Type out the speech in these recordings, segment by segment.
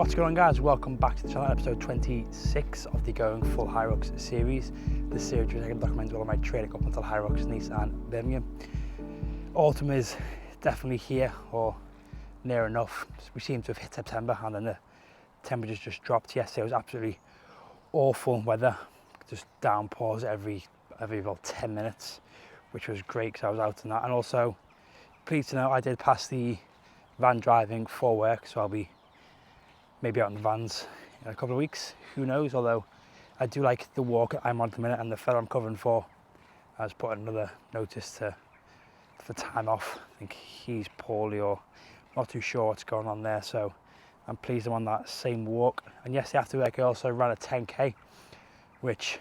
What's going on, guys? Welcome back to the channel, episode 26 of the Going Full Hyrox series. This series where I can document all of my training up until Hyrox, Nice and Birmingham. Autumn is definitely here, or near enough. We seem to have hit September and then the temperatures just dropped. Yesterday was absolutely awful weather, just downpours every about 10 minutes, which was great because I was out in that. And also, pleased to know I did pass the van driving for work, so I'll be maybe out in the vans in a couple of weeks, who knows. Although I do like the walk I'm on at the minute, and the fella I'm covering for has put another notice for time off. I think he's poorly, or not too sure what's going on there, so I'm pleased I'm on that same walk. And yesterday after work I also ran a 10k, which,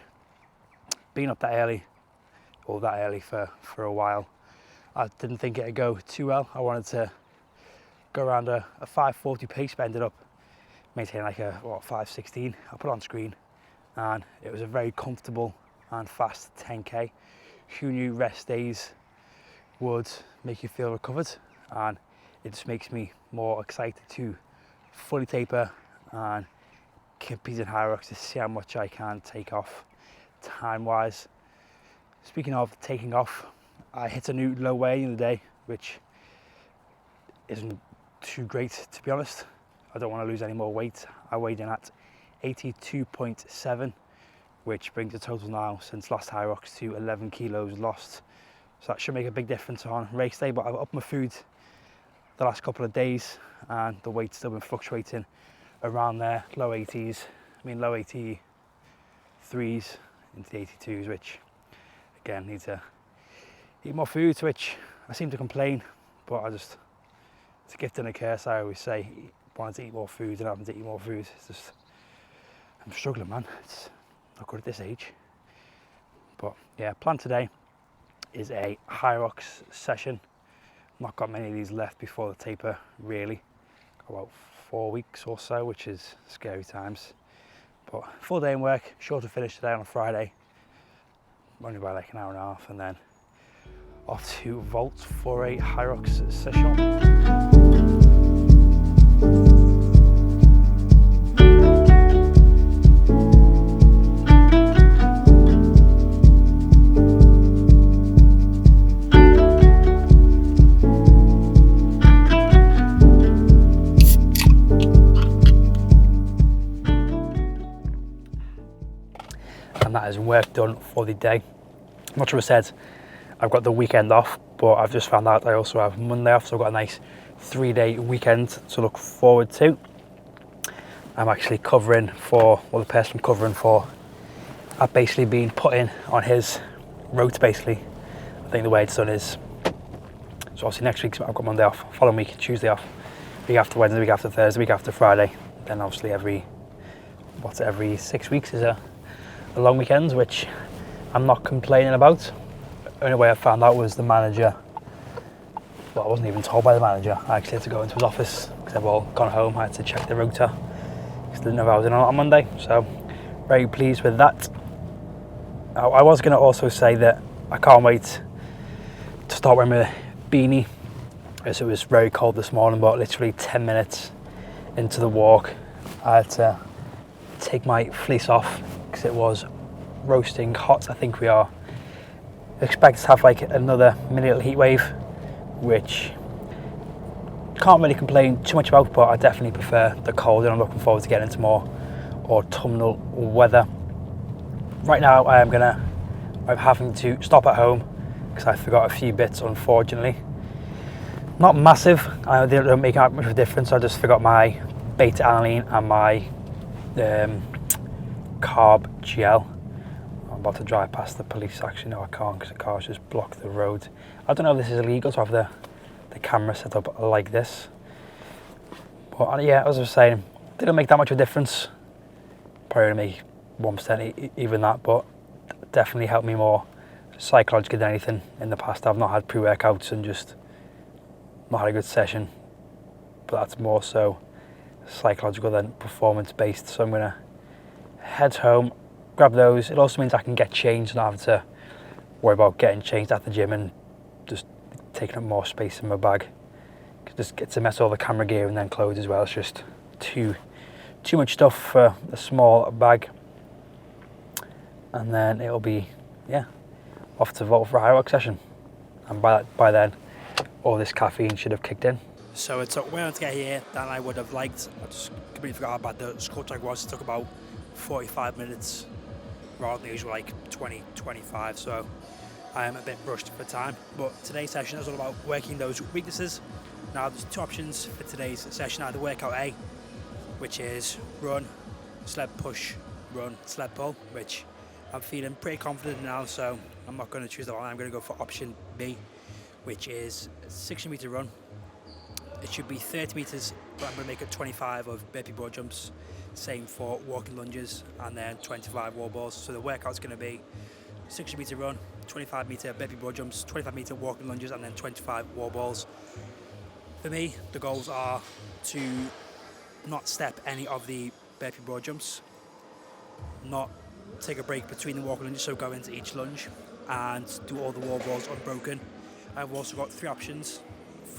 being up that early for a while, I didn't think it'd go too well. I wanted to go around a 5:40 pace, but ended up maintaining like a 5:16. I put it on screen and it was a very comfortable and fast 10k. Who knew rest days would make you feel recovered, and it just makes me more excited to fully taper and compete in Hyrox to see how much I can take off time wise. Speaking of taking off, I hit a new low weigh in the day, which isn't too great, to be honest. I don't want to lose any more weight. I weighed in at 82.7, which brings the total now since last Hyrox to 11 kilos lost. So that should make a big difference on race day, but I've upped my food the last couple of days and the weight's still been fluctuating around there, low 80s, low 83s into the 82s, which again need to eat more food, which I seem to complain, but it's a gift and a curse. I always say, wanting to eat more food and having to eat more food. It's just, I'm struggling, man. It's not good at this age. But yeah, plan today is a Hyrox session. Not got many of these left before the taper, really. Got about 4 weeks or so, which is scary times. But full day in work, shorter finish today on a Friday. Only by like an hour and a half, and then off to Vault for a Hyrox session. And that is work done for the day. I'm not sure I said I've got the weekend off, but I've just found out I also have Monday off, so I've got a nice 3-day weekend to look forward to. I'm actually covering for, well, the person I'm covering for, I've basically been put in on his route, basically. I think the way it's done is, so obviously next week I've got Monday off, following week Tuesday off, week after Wednesday, week after Thursday, week after Friday, then obviously every 6 weeks is a long weekend, which I'm not complaining about. The only way I found out was the manager. Well, I wasn't even told by the manager. I actually had to go into his office because they've all gone home. I had to check the rota because I didn't know if I was in on Monday. So very pleased with that. I was going to also say that I can't wait to start wearing my beanie, as it was very cold this morning, but literally 10 minutes into the walk I had to take my fleece off because it was roasting hot. I think we are expected to have like another mini little heat wave, which can't really complain too much about, but I definitely prefer the cold, and I'm looking forward to getting into more autumnal weather. Right now I'm having to stop at home because I forgot a few bits, unfortunately. Not massive, they don't make much of a difference. I just forgot my beta aniline and my carb gel. I'm about to drive past the police. Actually, no, I can't because the cars just block the road. I don't know if this is illegal to have the camera set up like this. But yeah, as I was saying, didn't make that much of a difference. Probably only make 1%, even that, but definitely helped me more psychologically than anything. In the past, I've not had pre-workouts and just not had a good session. But that's more so psychological than performance-based. So I'm going to head home, grab those. It also means I can get changed and not have to worry about getting changed at the gym and just taking up more space in my bag. Just get to mess all the camera gear and then clothes as well. It's just too too much stuff for a small bag, and then it'll be off to vault for a Hyrox session. And by then, all this caffeine should have kicked in. So it took way longer to get here than I would have liked. I just completely forgot how bad the school track was. It took about 45 minutes rather than the usual like 20-25. So I am a bit rushed for time. But today's session is all about working those weaknesses. Now there's two options for today's session. Either workout A, which is run, sled push, run, sled pull, which I'm feeling pretty confident now, so I'm not going to choose that one. I'm going to go for option B, which is a 60 metre run. It should be 30 metres, but I'm going to make it 25 of burpee broad jumps. Same for walking lunges, and then 25 wall balls. So the workout's going to be 60 metre run, 25 metre burpee broad jumps, 25 metre walking lunges, and then 25 wall balls. For me, the goals are to not step any of the burpee broad jumps, not take a break between the walking lunges, so go into each lunge, and do all the wall balls unbroken. I've also got three options: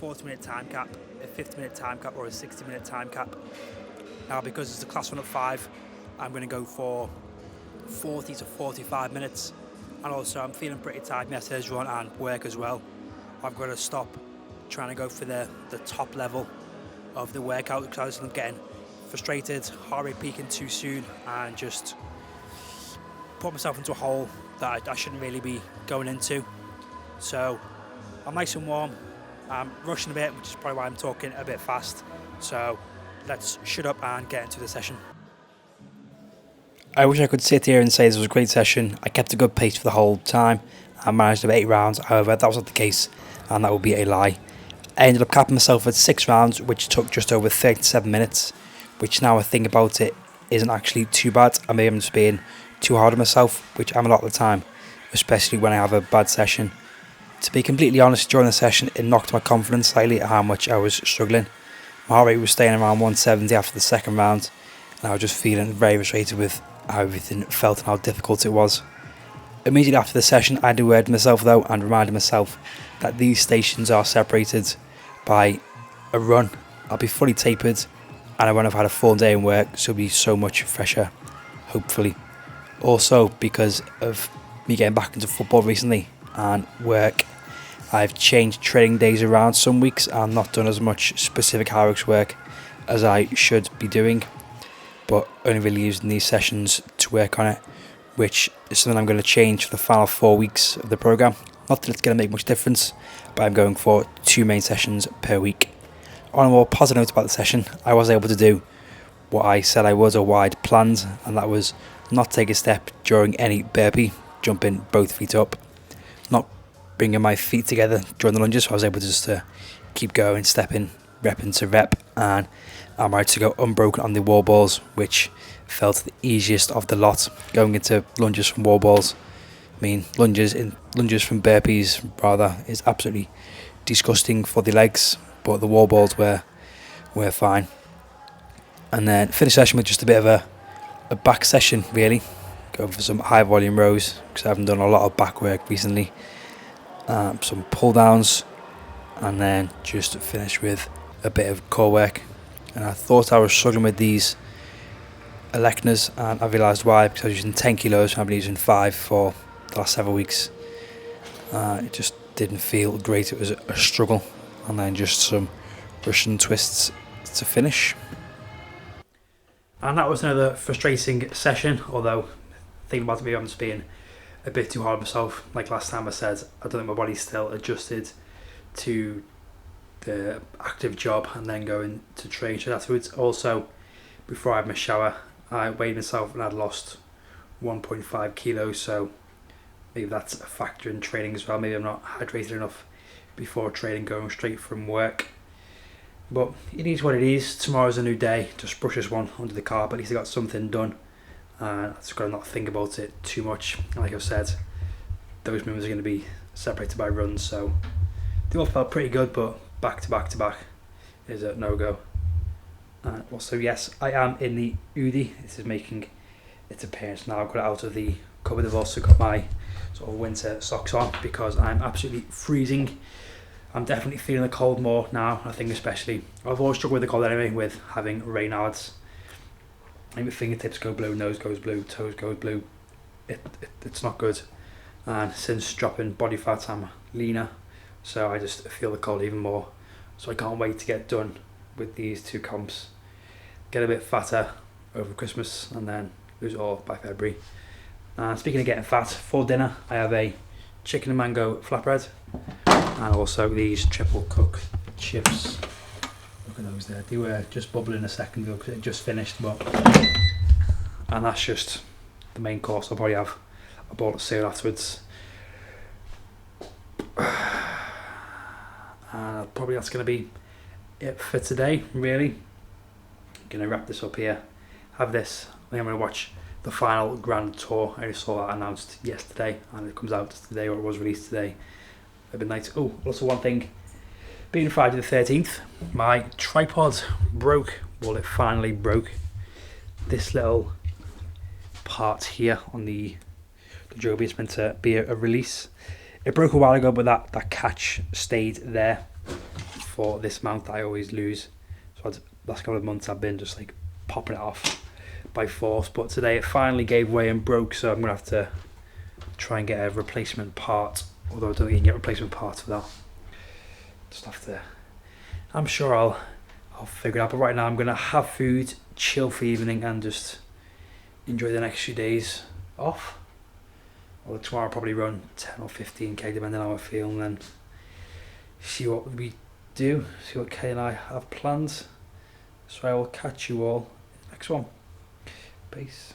40-minute time cap, a 50-minute time cap, or a 60-minute time cap. Now, because it's a class 1 at 5, I'm going to go for 40 to 45 minutes. And also, I'm feeling pretty tired from yesterday's run and work as well. I've got to stop trying to go for the top level of the workout, because I was getting frustrated, heart rate peaking too soon, and just put myself into a hole that I shouldn't really be going into. So I'm nice and warm. I'm rushing a bit, which is probably why I'm talking a bit fast. So let's shut up and get into the session. I wish I could sit here and say this was a great session. I kept a good pace for the whole time. I managed to have 8 rounds. However, that was not the case, and that would be a lie. I ended up capping myself at 6 rounds, which took just over 37 minutes, which, now I think about it, isn't actually too bad. I may have just been too hard on myself, which I'm a lot of the time, especially when I have a bad session. To be completely honest, during the session, it knocked my confidence slightly at how much I was struggling. My heart rate was staying around 170 after the second round, and I was just feeling very frustrated with how everything felt and how difficult it was. Immediately after the session, I had a word to myself though, and reminded myself that these stations are separated by a run. I'll be fully tapered, and I won't have had a full day in work, so it'll be so much fresher, hopefully. Also, because of me getting back into football recently and work, I've changed training days around some weeks and not done as much specific Hyrox work as I should be doing, but only really using these sessions to work on it, which is something I'm going to change for the final 4 weeks of the programme. Not that it's going to make much difference, but I'm going for 2 main sessions per week. On a more positive note about the session, I was able to do what I said I would, or what I'd planned, and that was not take a step during any burpee, jumping both feet up, not bringing my feet together during the lunges, so I was able to just keep going, stepping, repping to rep, and I managed to go unbroken on the wall balls, which felt the easiest of the lot. Going into lunges from wall balls, I mean lunges from burpees rather, is absolutely disgusting for the legs, but the wall balls were fine. And then finish session with just a bit of a back session, really. Go for some high volume rows, because I haven't done a lot of back work recently. Some pull downs, and then just finish with a bit of core work. And I thought I was struggling with these Electnas, and I realised why, because I was using 10 kilos and I've been using 5 for the last several weeks. It just didn't feel great. It was a struggle. And then just some Russian twists to finish. And that was another frustrating session, although thinking about it, maybe I'm just being a bit too hard on myself. Like last time I said, I don't think my body's still adjusted to the active job and then going to train straight afterwards. Also, before I had my shower, I weighed myself and I'd lost 1.5 kilos, so maybe that's a factor in training as well. Maybe I'm not hydrated enough before training, going straight from work. But it is what it is. Tomorrow's a new day. Just brush this one under the carpet. At least I got something done. I just got to not think about it too much. Like I've said, those movements are going to be separated by runs, so they all felt pretty good, but back to back to back is a no-go. Also, yes, I am in the Udi. This is making its appearance now. I've got it out of the cupboard. I've also got my sort of winter socks on because I'm absolutely freezing. I'm definitely feeling the cold more now, I think, especially. I've always struggled with the cold anyway, with having Raynaud's. my fingertips go blue, nose goes blue, toes goes blue. It's not good. And since dropping body fat, I'm leaner, so I just feel the cold even more. So I can't wait to get done with these 2 comps, get a bit fatter over Christmas, and then lose it all by February. And speaking of getting fat, for dinner I have a chicken and mango flatbread, and also these triple cook chips. Look at those there. They were just bubbling a second ago because it just finished, and that's just the main course. I'll probably have a bowl of cereal afterwards. And probably that's going to be it for today, really. I'm going to wrap this up here. Have this. I think I'm going to watch the final Grand Tour. I just saw that announced yesterday, and it comes out today, or it was released today. It'd be nice. Oh, also one thing. Being Friday the 13th, my tripod broke. Well, it finally broke. This little part here on the Joby is meant to be a release. It broke a while ago, but that catch stayed there for this mount that I always lose. So last couple of months I've been just like popping it off by force, but today it finally gave way and broke, so I'm gonna have to try and get a replacement part, although I don't think you can get replacement parts for that. Just have to, I'm sure I'll figure it out, but right now I'm gonna have food, chill for evening, and just enjoy the next few days off. Well, tomorrow I'll probably run 10 or 15k depending on how I feel, and then see what we do, see what Kay and I have planned. So I will catch you all in the next one. Peace.